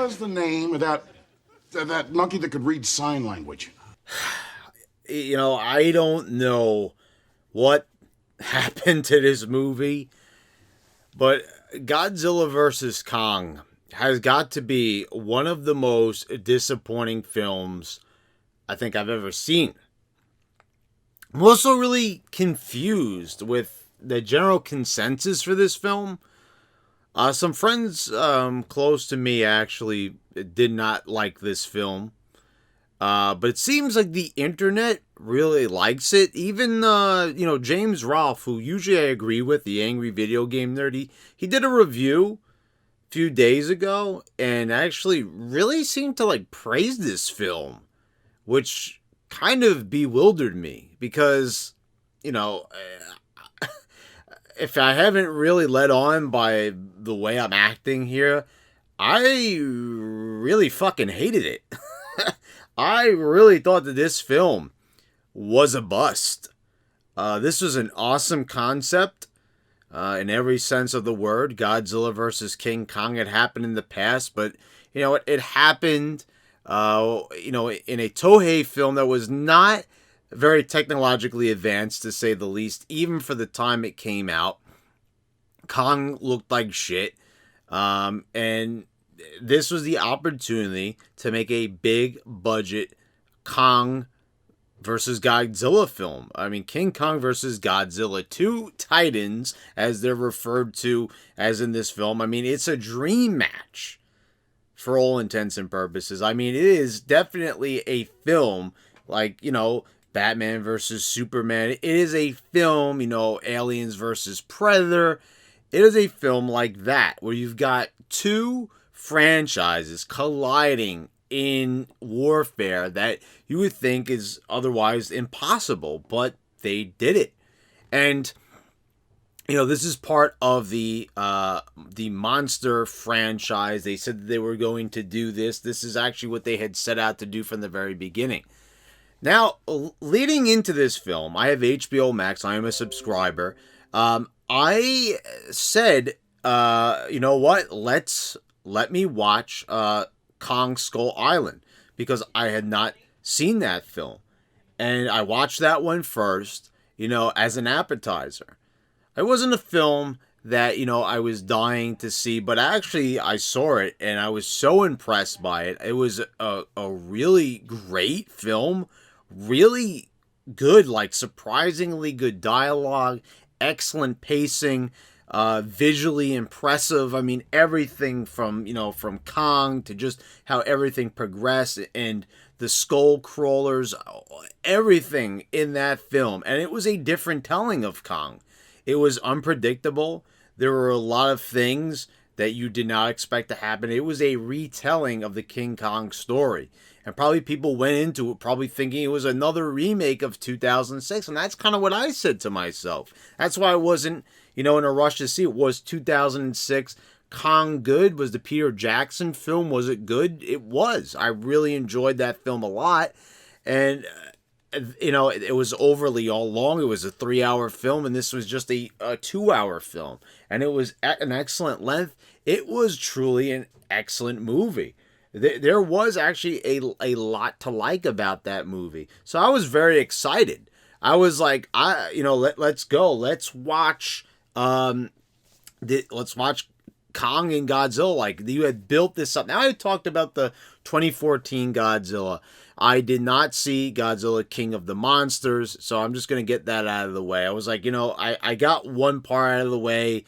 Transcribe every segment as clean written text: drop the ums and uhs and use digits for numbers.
was the name of that monkey that could read sign language? I don't know what happened to this movie, but Godzilla vs. Kong has got to be one of the most disappointing films I think I've ever seen. I'm also really confused with the general consensus for this film. Some friends close to me actually did not like this film. But it seems like the internet really likes it. Even, James Rolfe, who usually I agree with, the angry video game nerd, he did a review a few days ago and actually really seemed to praise this film, which kind of bewildered me because, if I haven't really led on by the way I'm acting here, I really fucking hated it. I really thought that this film was a bust. This was an awesome concept in every sense of the word. Godzilla versus King Kong had happened in the past, but it happened in a Toei film that was not very technologically advanced, to say the least, even for the time it came out. Kong looked like shit. And this was the opportunity to make a big budget Kong versus Godzilla film. I mean, King Kong versus Godzilla, two titans, as they're referred to as in this film. I mean, it's a dream match for all intents and purposes. I mean, it is definitely a film like, Batman versus Superman. It is a film, Aliens versus Predator. It is a film like that, where you've got two franchises colliding in warfare that you would think is otherwise impossible, but they did it. And this is part of the Monster franchise. They said that they were going to do this. This is actually what they had set out to do from the very beginning. Now, leading into this film, I have HBO Max. I am a subscriber. I said, you know what? Let me watch Kong Skull Island, because I had not seen that film. And I watched that one first, as an appetizer. It wasn't a film that, I was dying to see, but actually I saw it and I was so impressed by it. It was a really great film, really good, surprisingly good dialogue, excellent pacing, visually impressive. I mean, everything from Kong to just how everything progressed and the skull crawlers, everything in that film. And it was a different telling of Kong. It was unpredictable. There were a lot of things that you did not expect to happen. It was a retelling of the King Kong story. And probably people went into it probably thinking it was another remake of 2006. And that's kind of what I said to myself. That's why I wasn't, in a rush to see it. Was 2006 Kong good? Was the Peter Jackson film, was it good? It was. I really enjoyed that film a lot. And, it was overly all long. It was a 3-hour film, and this was just a 2-hour film. And it was at an excellent length. It was truly an excellent movie. There was actually a lot to like about that movie. So I was very excited. I was like, let's go. Let's watch let's watch Kong and Godzilla. Like, you had built this up. Now, I talked about the 2014 Godzilla. I did not see Godzilla King of the Monsters, so I'm just going to get that out of the way. I was like, I got one part out of the way.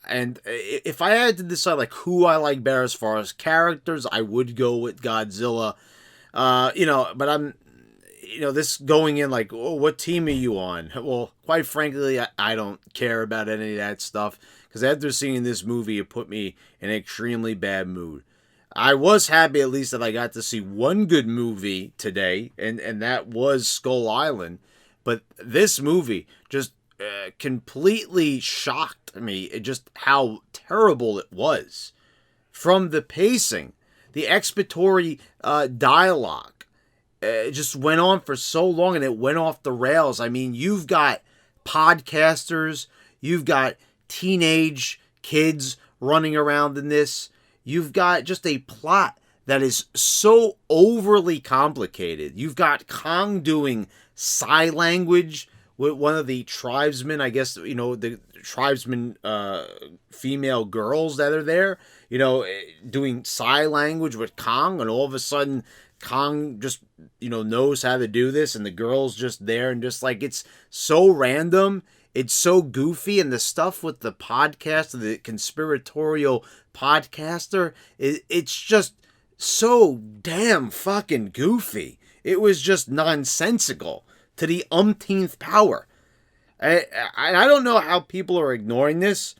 And if I had to decide who I like better as far as characters, I would go with Godzilla. But I'm, this going in what team are you on? Well, quite frankly, I don't care about any of that stuff, because after seeing this movie, it put me in an extremely bad mood. I was happy at least that I got to see one good movie today, and that was Skull Island. But this movie just completely shocked me at just how terrible it was. From the pacing, the expository dialogue, it just went on for so long and it went off the rails. I mean, you've got podcasters, you've got teenage kids running around in this, you've got just a plot that is so overly complicated. You've got Kong doing sign language with one of the tribesmen, I guess, the tribesmen female girls that are there, doing sign language with Kong, and all of a sudden Kong just, knows how to do this, and the girl's just there, and just like, it's so random. It's so goofy, and the stuff with the podcast, the conspiratorial podcaster, it's just so damn fucking goofy. It was just nonsensical to the umpteenth power. I don't know how people are ignoring this.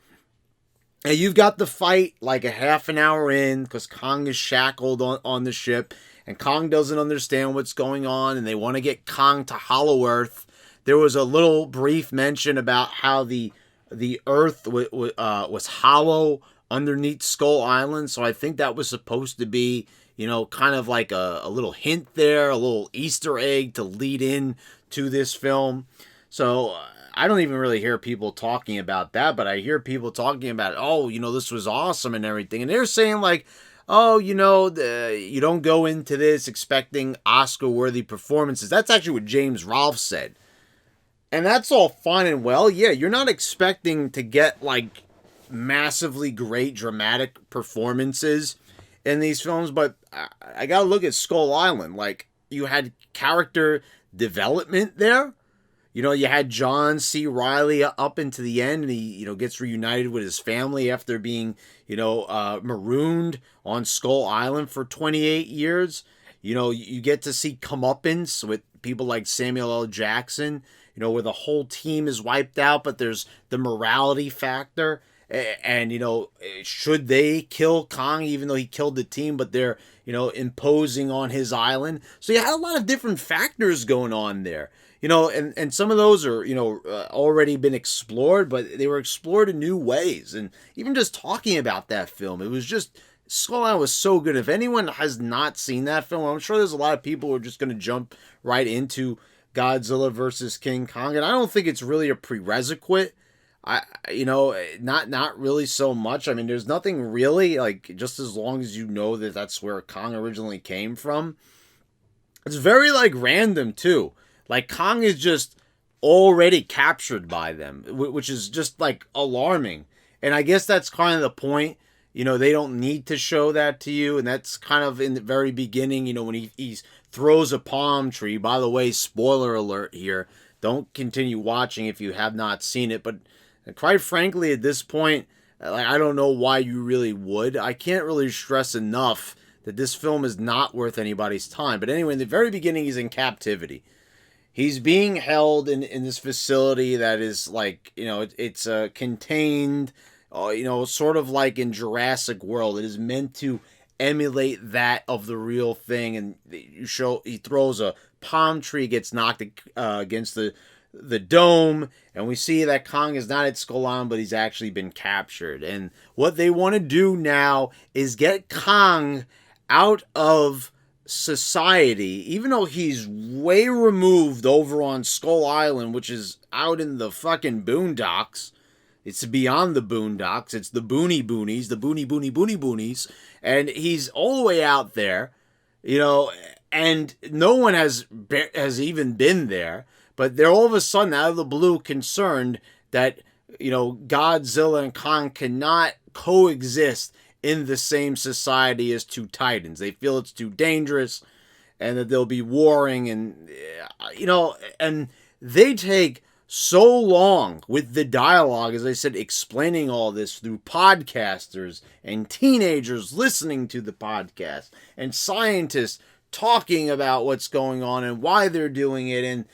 And you've got the fight like a half an hour in, because Kong is shackled on the ship, and Kong doesn't understand what's going on, and they want to get Kong to Hollow Earth. There was a little brief mention about how the Earth was hollow underneath Skull Island, so I think that was supposed to be, kind of like a little hint there, a little Easter egg to lead in to this film. So I don't even really hear people talking about that, but I hear people talking about, this was awesome and everything, and they're saying like, you don't go into this expecting Oscar-worthy performances. That's actually what James Rolfe said. And that's all fine and well. Yeah, you're not expecting to get, like, massively great dramatic performances in these films, but I gotta look at Skull Island. Like, you had character development there. You had John C. Reilly up into the end, and he, gets reunited with his family after being, marooned on Skull Island for 28 years. You get to see comeuppance with people like Samuel L. Jackson, where the whole team is wiped out, but there's the morality factor. And, should they kill Kong even though he killed the team, but they're, imposing on his island? So you had a lot of different factors going on there. And some of those are, already been explored, but they were explored in new ways. And even just talking about that film, it was just, Skull Island was so good. If anyone has not seen that film, I'm sure there's a lot of people who are just going to jump right into Godzilla versus King Kong, and I don't think it's really a prerequisite. Not really so much. I mean, there's nothing really, like, just as long as you know that that's where Kong originally came from. It's very, like, random, too. Like, Kong is just already captured by them, which is just, like, alarming. And I guess that's kind of the point. They don't need to show that to you, and that's kind of in the very beginning, when he throws a palm tree. By the way, spoiler alert here. Don't continue watching if you have not seen it, but quite frankly, at this point, I don't know why you really would. I can't really stress enough that this film is not worth anybody's time. But anyway, in the very beginning, he's in captivity. He's being held in this facility that is like, it's contained, sort of like in Jurassic World. It is meant to emulate that of the real thing. And he throws a palm tree, gets knocked against the dome, and we see that Kong is not at Skull Island, but he's actually been captured. And what they want to do now is get Kong out of society, even though he's way removed over on Skull Island, which is out in the fucking boondocks. It's beyond the boondocks. It's the boony boonies, the boony boony boony boonies, and he's all the way out there, and no one has even been there. But they're all of a sudden, out of the blue, concerned that, Godzilla and Kong cannot coexist in the same society as two titans. They feel it's too dangerous, and that they'll be warring, and, and they take so long with the dialogue, as I said, explaining all this through podcasters and teenagers listening to the podcast and scientists talking about what's going on and why they're doing it. And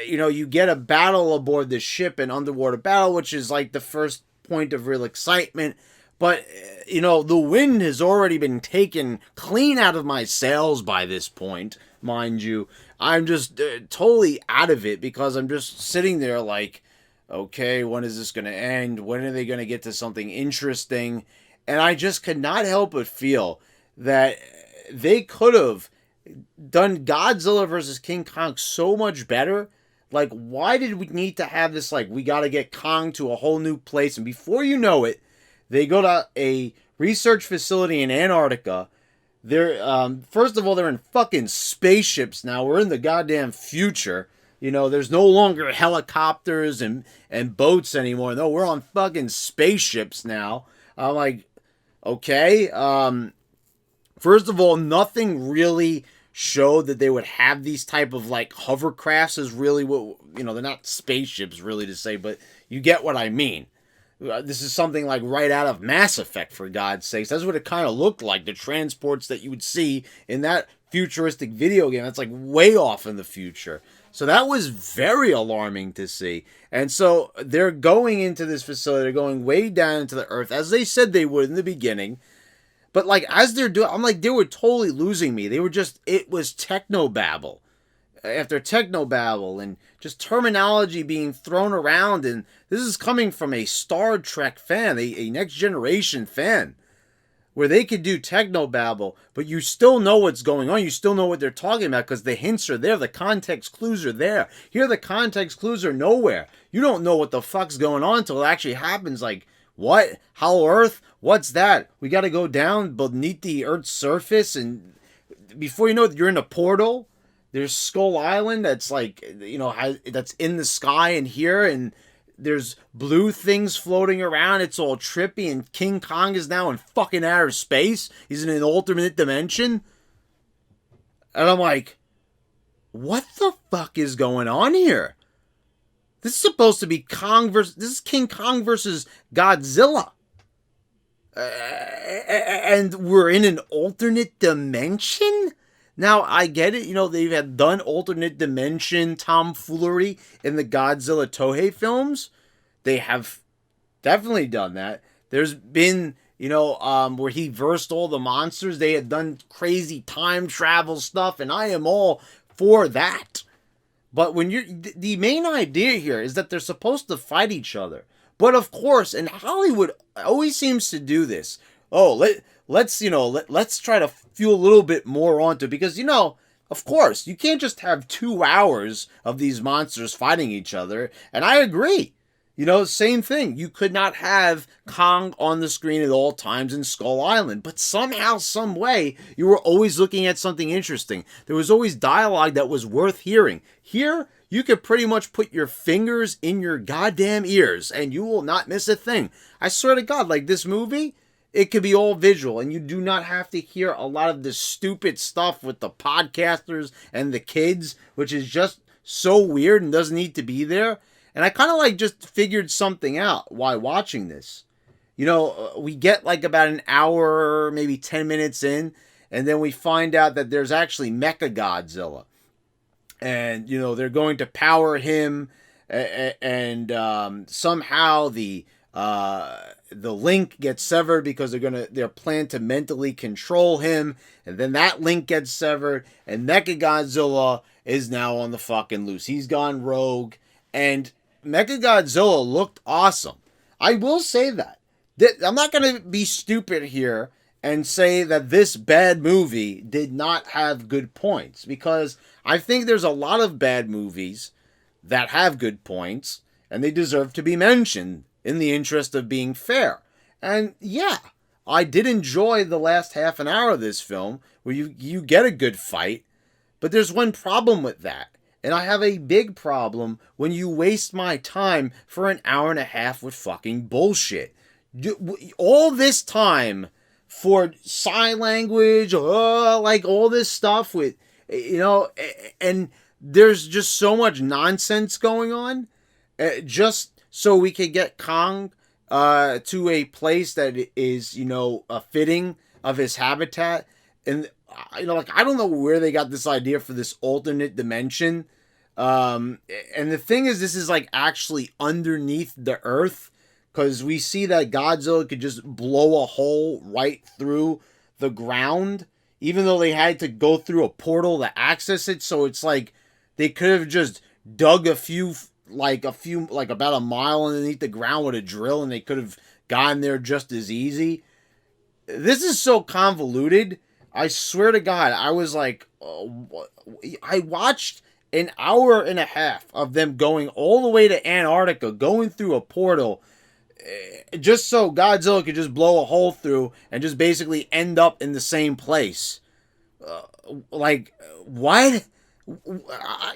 you get a battle aboard the ship, an underwater battle, which is like the first point of real excitement. But, the wind has already been taken clean out of my sails by this point, mind you. I'm just totally out of it, because I'm just sitting there like, okay, when is this going to end? When are they going to get to something interesting? And I just could not help but feel that they could have done Godzilla versus King Kong so much better. Like, why did we need to have this, like, we got to get Kong to a whole new place? And before you know it, they go to a research facility in Antarctica. They're first of all, they're in fucking spaceships now. We're in the goddamn future. You know, there's no longer helicopters and boats anymore. No, we're on fucking spaceships now. I'm like, okay. First of all, nothing really showed that they would have these type of like hovercrafts is really what, you know, they're not spaceships really to say, but you get what I mean. This is something like right out of Mass Effect, for God's sakes. That's what it kind of looked like. The transports that you would see in that futuristic video game. That's like way off in the future. So that was very alarming to see. And so they're going into this facility. They're going way down into the earth, as they said they would in the beginning. But like as they're doing, I'm like, they were totally losing me. They were just, it was technobabble after technobabble and just terminology being thrown around. And this is coming from a Star Trek fan, a Next Generation fan, where they could do technobabble, but you still know what's going on. You still know what they're talking about because the hints are there. The context clues are there. Here, the context clues are nowhere. You don't know what the fuck's going on until it actually happens. Like, what? Hollow Earth? What's that? We got to go down beneath the Earth's surface, and before you know it, you're in a portal. There's Skull Island that's like, you know, that's in the sky and here, and there's blue things floating around. It's all trippy, and King Kong is now in fucking outer space. He's in an alternate dimension. And I'm like, what the fuck is going on here? This is supposed to be this is King Kong versus Godzilla. And we're in an alternate dimension? Now, I get it, you know, they've had done alternate dimension tomfoolery in the Godzilla Tohei films. They have definitely done that. There's been, you know, where he versed all the monsters. They had done crazy time travel stuff, and I am all for that. But when the main idea here is that they're supposed to fight each other. But of course, and Hollywood always seems to do this. Oh, let's try to fuel a little bit more onto it because, you know, of course, you can't just have 2 hours of these monsters fighting each other. And I agree. You know, same thing. You could not have Kong on the screen at all times in Skull Island. But somehow, some way, you were always looking at something interesting. There was always dialogue that was worth hearing. Here, you could pretty much put your fingers in your goddamn ears and you will not miss a thing. I swear to God, like this movie, it could be all visual, and you do not have to hear a lot of this stupid stuff with the podcasters and the kids, which is just so weird and doesn't need to be there. And I kind of like just figured something out while watching this. You know, we get like about an hour, maybe 10 minutes in, and then we find out that there's actually Mecha Godzilla. And, you know, they're going to power him, and somehow the link gets severed because they're planned to mentally control him, and then that link gets severed, and Mechagodzilla is now on the fucking loose. He's gone rogue, and Mechagodzilla looked awesome. I will say that. I'm not going to be stupid here and say that this bad movie did not have good points, because I think there's a lot of bad movies that have good points, and they deserve to be mentioned in the interest of being fair. And yeah, I did enjoy the last half an hour of this film where you get a good fight, but there's one problem with that. And I have a big problem when you waste my time for an hour and a half with fucking bullshit. All this time for sign language, like all this stuff with, you know, and there's just so much nonsense going on. Just so we could get Kong to a place that is, you know, fitting of his habitat. And, you know, like, I don't know where they got this idea for this alternate dimension. And the thing is, this is, like, actually underneath the earth. Because we see that Godzilla could just blow a hole right through the ground. Even though they had to go through a portal to access it. So it's like they could have just dug like about a mile underneath the ground with a drill, and they could have gotten there just as easy. This is so convoluted. I swear to God, I was like, I watched an hour and a half of them going all the way to Antarctica, going through a portal, just so Godzilla could just blow a hole through and just basically end up in the same place. Like, what?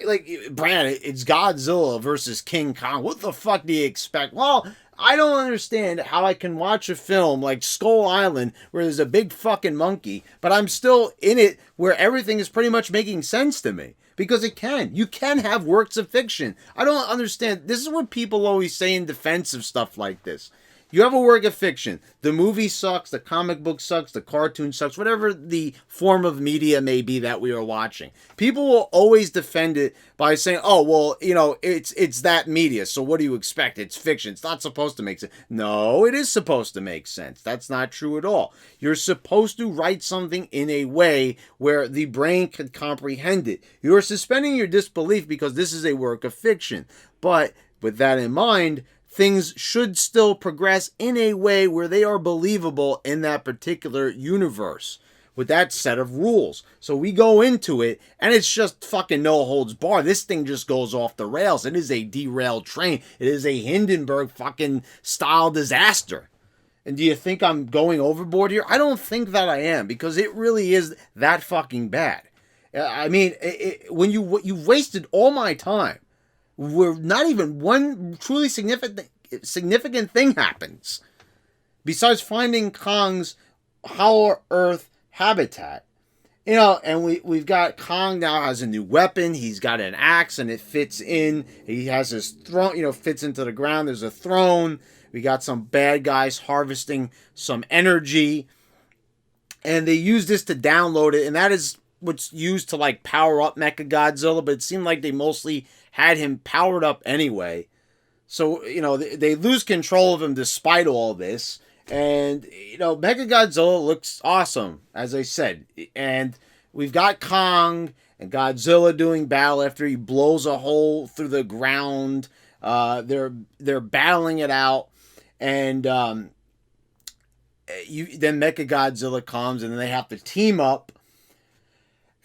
Like, Brad, it's Godzilla versus King Kong. What the fuck do you expect? Well, I don't understand how I can watch a film like Skull Island where there's a big fucking monkey, but I'm still in it where everything is pretty much making sense to me. Because it can. You can have works of fiction. I don't understand. This is what people always say in defense of stuff like this. You have a work of fiction. The movie sucks, the comic book sucks, the cartoon sucks, whatever the form of media may be that we are watching. People will always defend it by saying, "Oh, well, it's that media, so what do you expect? It's fiction. It's not supposed to make sense." No, it is supposed to make sense. That's not true at all. You're supposed to write something in a way where the brain can comprehend it. You're suspending your disbelief because this is a work of fiction. But with that in mind, things should still progress in a way where they are believable in that particular universe with that set of rules. So we go into it and it's just fucking no holds barred. This thing just goes off the rails. It is a derailed train. It is a Hindenburg fucking style disaster. And do you think I'm going overboard here? I don't think that I am, because it really is that fucking bad. I mean, when you've wasted all my time, where not even one truly significant thing happens besides finding Kong's Hollow Earth habitat. And we've got Kong now has a new weapon. He's got an axe and it fits in. He has his throne, fits into the ground. There's a throne. We got some bad guys harvesting some energy. And they use this to download it. And that is what's used to like power up Mechagodzilla. But it seemed like they mostly had him powered up anyway. So, they lose control of him despite all this. And, Mechagodzilla looks awesome, as I said. And we've got Kong and Godzilla doing battle after he blows a hole through the ground. They're battling it out. And then Mechagodzilla comes and then they have to team up.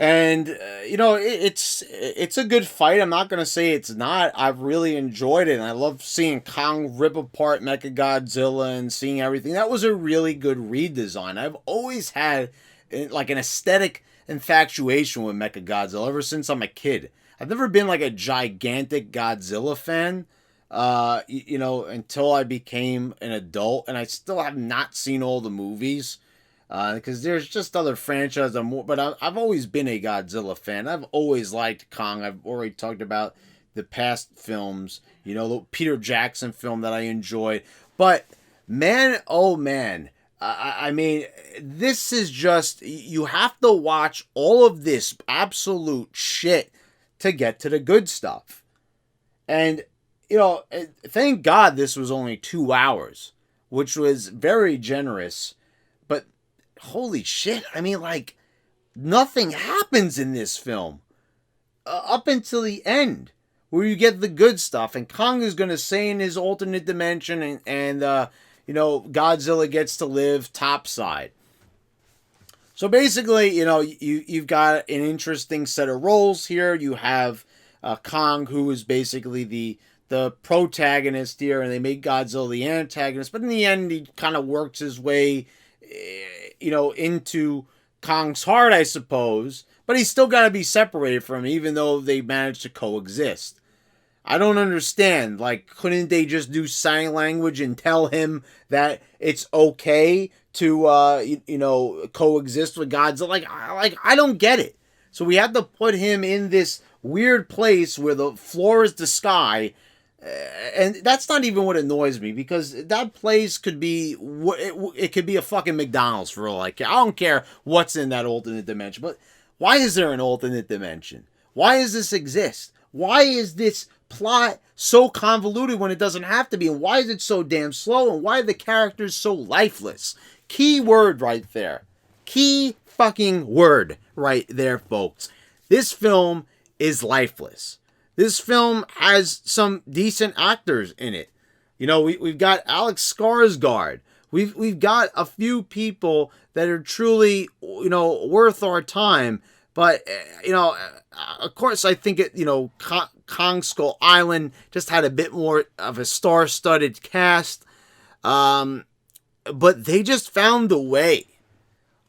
And, it's a good fight. I'm not going to say it's not. I've really enjoyed it. And I love seeing Kong rip apart Mechagodzilla and seeing everything. That was a really good redesign. I've always had, like, an aesthetic infatuation with Mechagodzilla ever since I'm a kid. I've never been, like, a gigantic Godzilla fan, until I became an adult. And I still have not seen all the movies. Because there's just other franchises but I've always been a Godzilla fan. I've always liked Kong. I've already talked about the past films, the Peter Jackson film that I enjoyed. But man, oh man, I mean, this is just, you have to watch all of this absolute shit to get to the good stuff. And, thank God this was only 2 hours, which was very generous. Holy shit, I mean, like, nothing happens in this film up until the end, where you get the good stuff, and Kong is going to stay in his alternate dimension, and Godzilla gets to live topside. So basically, you've got an interesting set of roles here. You have Kong, who is basically the protagonist here, and they make Godzilla the antagonist, but in the end, he kind of works his way into Kong's heart, I suppose, but he's still got to be separated from him, even though they managed to coexist. I don't understand. Like, couldn't they just do sign language and tell him that it's okay to, coexist with Godzilla? Like, I don't get it. So we had to put him in this weird place where the floor is the sky. And that's not even what annoys me, because that place could be, it could be a fucking McDonald's for all I care. I don't care what's in that alternate dimension, but why is there an alternate dimension? Why does this exist? Why is this plot so convoluted when it doesn't have to be? And why is it so damn slow? And why are the characters so lifeless? Key word right there. Key fucking word right there, folks. This film is lifeless. This film has some decent actors in it. We've got Alex Skarsgård. We've got a few people that are truly, worth our time. But, of course, I think Kong Skull Island just had a bit more of a star-studded cast. But they just found a way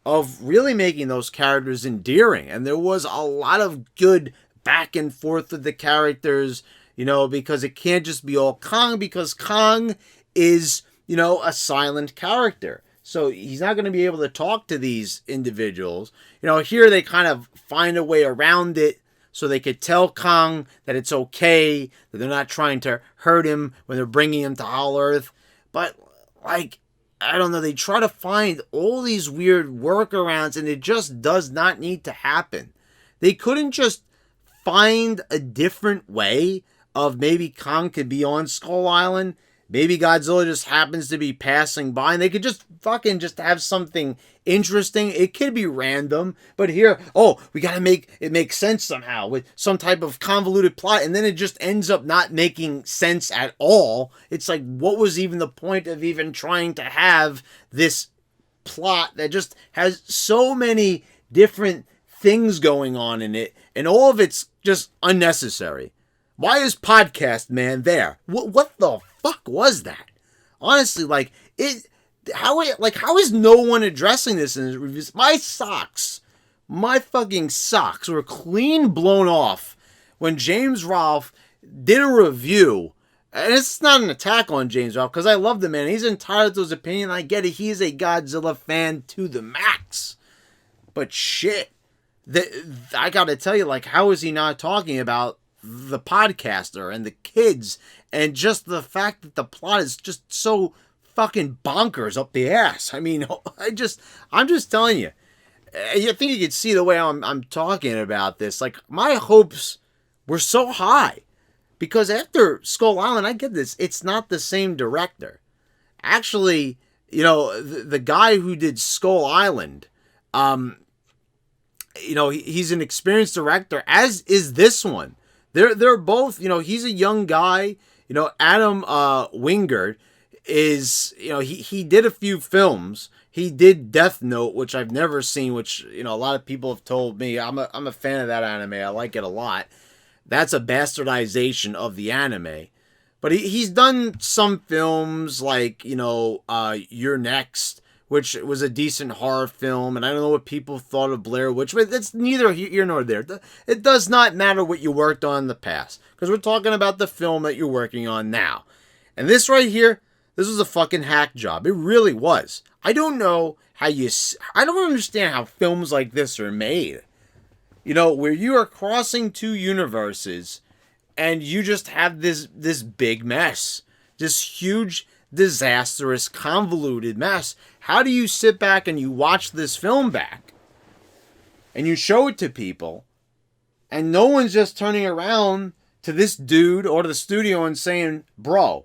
of really making those characters endearing. And there was a lot of good back and forth with the characters, because it can't just be all Kong, because Kong is, a silent character. So he's not going to be able to talk to these individuals. Here they kind of find a way around it so they could tell Kong that it's okay, that they're not trying to hurt him when they're bringing him to Hollow Earth. But, I don't know, they try to find all these weird workarounds, and it just does not need to happen. They couldn't just find a different way of maybe Kong could be on Skull Island. Maybe Godzilla just happens to be passing by, and they could just fucking just have something interesting. It could be random, but here, we gotta make it make sense somehow with some type of convoluted plot, and then it just ends up not making sense at all. It's like, what was even the point of even trying to have this plot that just has so many different things going on in it, and all of it's just unnecessary. Why is Podcast Man there? What the fuck was that? Honestly, how is no one addressing this in his reviews? My fucking socks were clean blown off when James Rolfe did a review. And it's not an attack on James Rolfe, because I love the man. He's entitled to his opinion. I get it. He's a Godzilla fan to the max. But shit, I gotta tell you, how is he not talking about the podcaster and the kids, and just the fact that the plot is just so fucking bonkers up the ass? I mean, I'm just telling you. I think you can see the way I'm talking about this. My hopes were so high, because after Skull Island, I get this, it's not the same director. Actually, the guy who did Skull Island, he's an experienced director, as is this one. They're both, he's a young guy. Adam Wingard is, he did a few films. He did Death Note, which I've never seen, which, a lot of people have told me. I'm a fan of that anime. I like it a lot. That's a bastardization of the anime. But he's done some films like, You're Next, which was a decent horror film, and I don't know what people thought of Blair Witch, but it's neither here nor there. It does not matter what you worked on in the past, because we're talking about the film that you're working on now. And this right here, this was a fucking hack job. It really was. I don't know how I don't understand how films like this are made. Where you are crossing two universes, and you just have this big mess. This huge, disastrous, convoluted mess. How do you sit back and you watch this film back and you show it to people, and no one's just turning around to this dude or to the studio and saying, bro,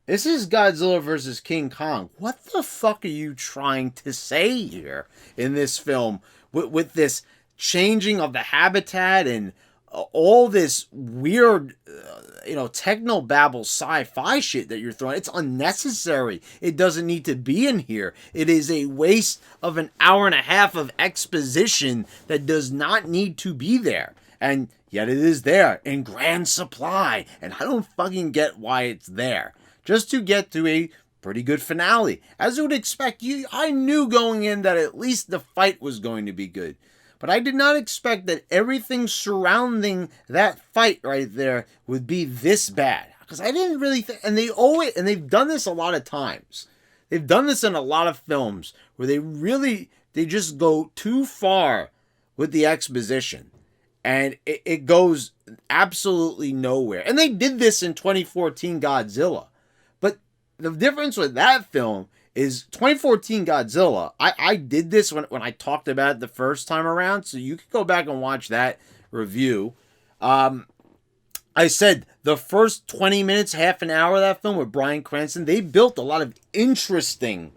this is Godzilla versus King Kong. What the fuck are you trying to say here in this film with this changing of the habitat and all this weird, technobabble sci-fi shit that you're throwing? It's unnecessary. It doesn't need to be in here. It is a waste of an hour and a half of exposition that does not need to be there. And yet it is there in grand supply. And I don't fucking get why it's there. Just to get to a pretty good finale. As you would expect, I knew going in that at least the fight was going to be good. But I did not expect that everything surrounding that fight right there would be this bad. Because I didn't really think, and they've done this a lot of times. They've done this in a lot of films where they just go too far with the exposition. And it goes absolutely nowhere. And they did this in 2014 Godzilla. But the difference with that film is 2014 Godzilla. I did this when I talked about it the first time around, so you can go back and watch that review. I said the first 20 minutes, half an hour of that film with Bryan Cranston, they built a lot of interesting.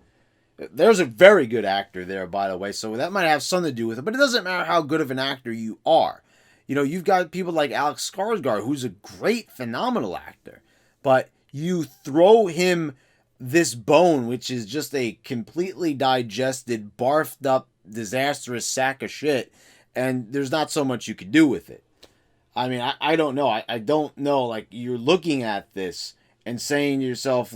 There's a very good actor there, by the way, so that might have something to do with it, but it doesn't matter how good of an actor you are. You've got people like Alex Skarsgård, who's a great, phenomenal actor, but you throw him this bone, which is just a completely digested, barfed up, disastrous sack of shit, and there's not so much you can do with it. I mean, I don't know. I don't know. You're looking at this and saying to yourself,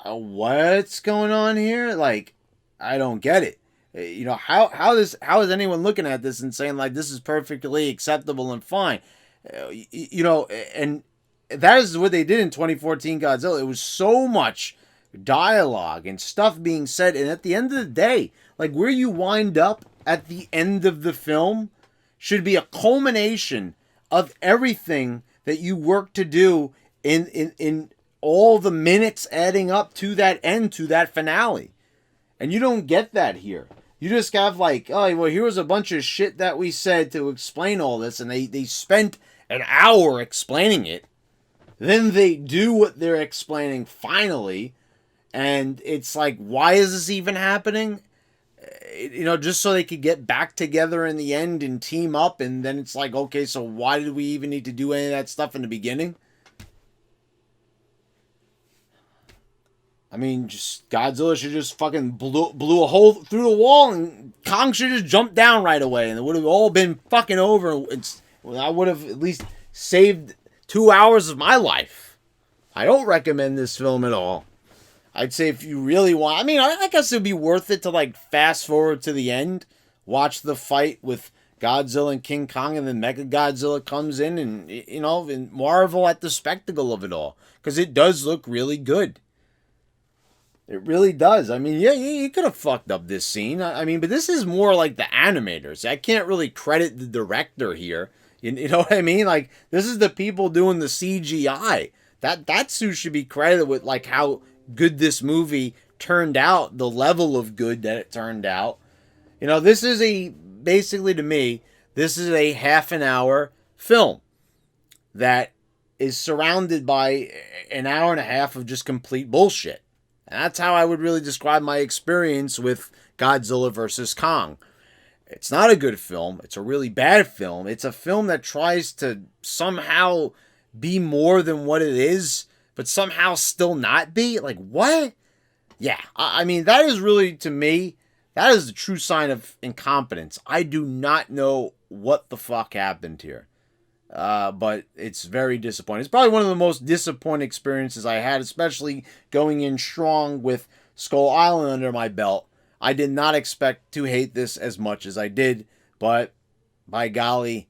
what's going on here? Like, I don't get it. You know, how is anyone looking at this and saying like this is perfectly acceptable and fine? You know, and that is what they did in 2014 Godzilla. It was so much dialogue and stuff being said, and at the end of the day, like where you wind up at the end of the film should be a culmination of everything that you work to do in all the minutes adding up to that end, to that finale. And you don't get that here. You just have like, oh, well, here's a bunch of shit that we said to explain all this, and they spent an hour explaining it. Then they do what they're explaining finally, and it's like, why is this even happening? You know, just so they could get back together in the end and team up, and then it's like, okay, so why did we even need to do any of that stuff in the beginning? I mean, just Godzilla should just fucking blew a hole through the wall, and Kong should just jump down right away, and it would have all been fucking over. I would have at least saved 2 hours of my life. I don't recommend this film at all. I'd say if you really want, I mean, I guess it'd be worth it to like fast forward to the end, watch the fight with Godzilla and King Kong, and then Mechagodzilla comes in, and you know, and marvel at the spectacle of it all, because it does look really good. It really does. I mean, yeah, you could have fucked up this scene. I mean, but this is more like the animators. I can't really credit the director here. You know what I mean? Like, this is the people doing the CGI. That's who should be credited with, like, how good this movie turned out, the level of good that it turned out. You know, this is basically to me, this is a half an hour film that is surrounded by an hour and a half of just complete bullshit. And that's how I would really describe my experience with Godzilla vs. Kong. It's not a good film. It's a really bad film. It's a film that tries to somehow be more than what it is, but somehow still not be. Like, what? Yeah, I mean, that is really, to me, that is the true sign of incompetence. I do not know what the fuck happened here. But it's very disappointing. It's probably one of the most disappointing experiences I had, especially going in strong with Skull Island under my belt. I did not expect to hate this as much as I did, but by golly,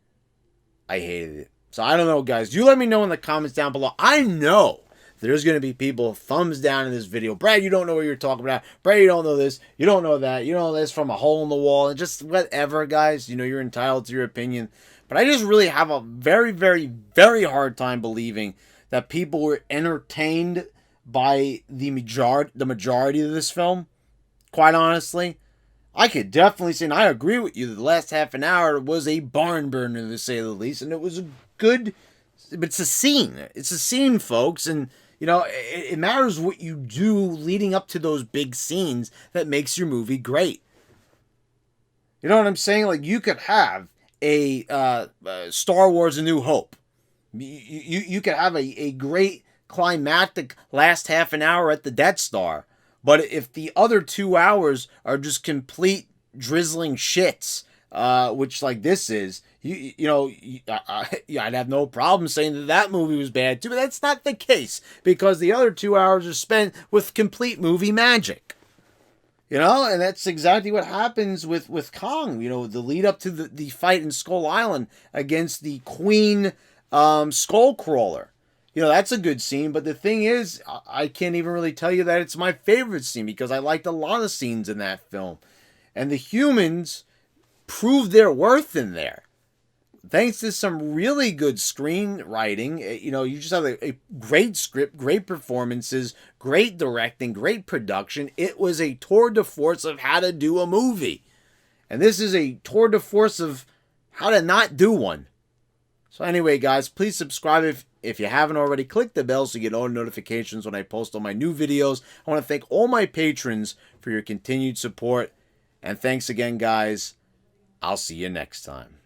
I hated it. So I don't know, guys. You let me know in the comments down below. I know there's going to be people thumbs down in this video. Brad, you don't know what you're talking about. Brad, you don't know this. You don't know that. You don't know this from a hole in the wall. And just whatever, guys. You know, you're entitled to your opinion. But I just really have a very, very, very hard time believing that people were entertained by the majority of this film. Quite honestly, I could definitely say, and I agree with you, that the last half an hour was a barn burner, to say the least. And it was a good, but it's a scene. It's a scene, folks. And, you know, it matters what you do leading up to those big scenes that makes your movie great. You know what I'm saying? Like, you could have a Star Wars A New Hope. You could have a great climactic last half an hour at the Death Star. But if the other 2 hours are just complete drizzling shits, which like this is, I'd have no problem saying that movie was bad too. But that's not the case, because the other 2 hours are spent with complete movie magic. You know, and that's exactly what happens with Kong. You know, the lead up to the fight in Skull Island against the Queen Skullcrawler. You know, that's a good scene. But the thing is, I can't even really tell you that it's my favorite scene, because I liked a lot of scenes in that film. And the humans proved their worth in there. Thanks to some really good screenwriting. You know, you just have a great script, great performances, great directing, great production. It was a tour de force of how to do a movie. And this is a tour de force of how to not do one. So anyway, guys, please subscribe if you haven't already. Click the bell so you get all notifications when I post all my new videos. I want to thank all my patrons for your continued support. And thanks again, guys. I'll see you next time.